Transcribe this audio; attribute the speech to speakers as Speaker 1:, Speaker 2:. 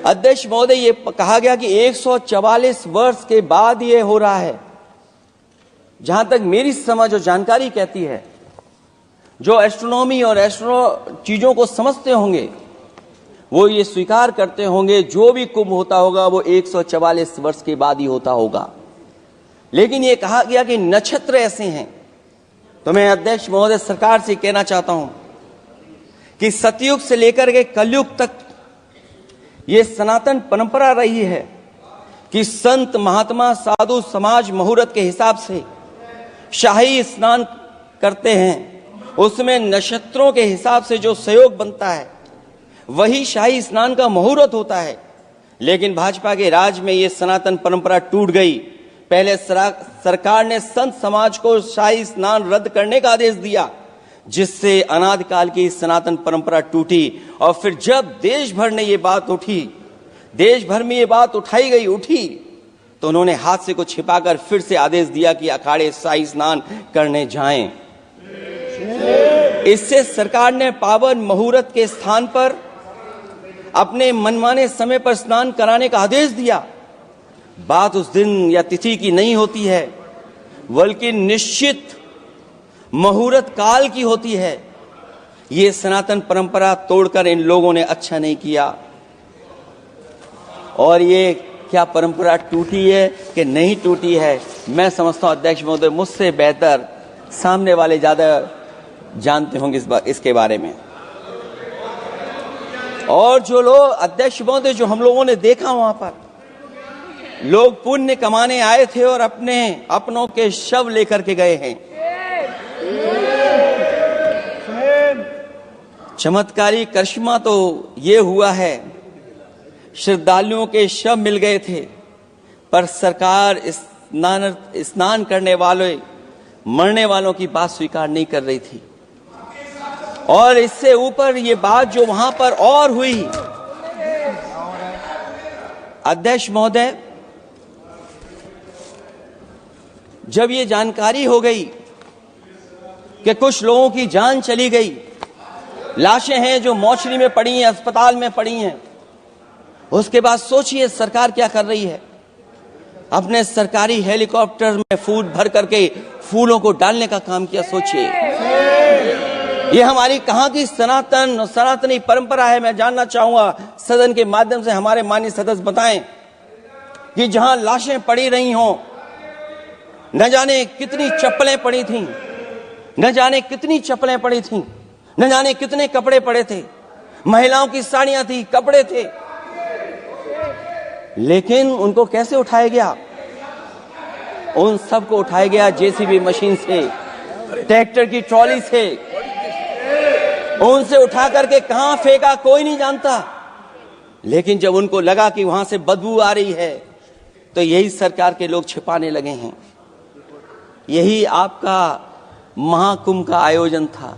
Speaker 1: अध्यक्ष महोदय, ये कहा गया कि 144 वर्ष के बाद ये हो रहा है। जहां तक मेरी समझ और जानकारी कहती है, जो एस्ट्रोनॉमी और एस्ट्रो चीजों को समझते होंगे वो ये स्वीकार करते होंगे, जो भी कुंभ होता होगा वो 144 वर्ष के बाद ही होता होगा। लेकिन ये कहा गया कि नक्षत्र ऐसे हैं, तो मैं अध्यक्ष महोदय सरकार से कहना चाहता हूं कि सतयुग से लेकर के कलयुग तक ये सनातन परंपरा रही है कि संत महात्मा साधु समाज मुहूर्त के हिसाब से शाही स्नान करते हैं। उसमें नक्षत्रों के हिसाब से जो सहयोग बनता है वही शाही स्नान का मुहूर्त होता है। लेकिन भाजपा के राज में ये सनातन परंपरा टूट गई। पहले सरकार ने संत समाज को शाही स्नान रद्द करने का आदेश दिया, जिससे अनादिकाल की सनातन परंपरा टूटी। और फिर जब देश भर में ये बात उठी, तो उन्होंने हादसे को छिपाकर फिर से आदेश दिया कि अखाड़े शाही स्नान करने जाएं। इससे सरकार ने पावन मुहूर्त के स्थान पर अपने मनमाने समय पर स्नान कराने का आदेश दिया। बात उस दिन या तिथि की नहीं होती है, बल्कि निश्चित मुहूर्त काल की होती है। ये सनातन परंपरा तोड़कर इन लोगों ने अच्छा नहीं किया। और ये क्या परंपरा टूटी है कि नहीं टूटी है, मैं समझता हूं अध्यक्ष महोदय मुझसे बेहतर सामने वाले ज्यादा जानते होंगे इसके बारे में। और जो लोग अध्यक्ष महोदय, जो हम लोगों ने देखा वहां पर लोग पुण्य कमाने आए थे और अपनों के शव लेकर के गए हैं। चमत्कारी करिश्मा तो ये हुआ है, श्रद्धालुओं के शव मिल गए थे, पर सरकार स्नान करने वाले मरने वालों की बात स्वीकार नहीं कर रही थी। और इससे ऊपर ये बात जो वहां पर और हुई, अध्यक्ष महोदय, जब ये जानकारी हो गई कि कुछ लोगों की जान चली गई, लाशें हैं जो मोर्चरी में पड़ी हैं, अस्पताल में पड़ी हैं, उसके बाद सोचिए सरकार क्या कर रही है। अपने सरकारी हेलीकॉप्टर में फूल भर करके फूलों को डालने का काम किया। सोचिए ये हमारी कहां की सनातनी परंपरा है। मैं जानना चाहूंगा सदन के माध्यम से हमारे माननीय सदस्य बताएं कि जहां लाशें पड़ी रही हों, न जाने कितनी चप्पलें पड़ी थीं, न जाने कितने कपड़े पड़े थे, महिलाओं की साड़ियां थी, कपड़े थे, लेकिन उनको कैसे उठाया गया? उन सबको उठाया गया जेसीबी मशीन से, ट्रैक्टर की ट्रॉली से। उनसे उठा करके कहां फेंका कोई नहीं जानता, लेकिन जब उनको लगा कि वहां से बदबू आ रही है, तो यही सरकार के लोग छिपाने लगे हैं। यही आपका महाकुंभ का आयोजन था।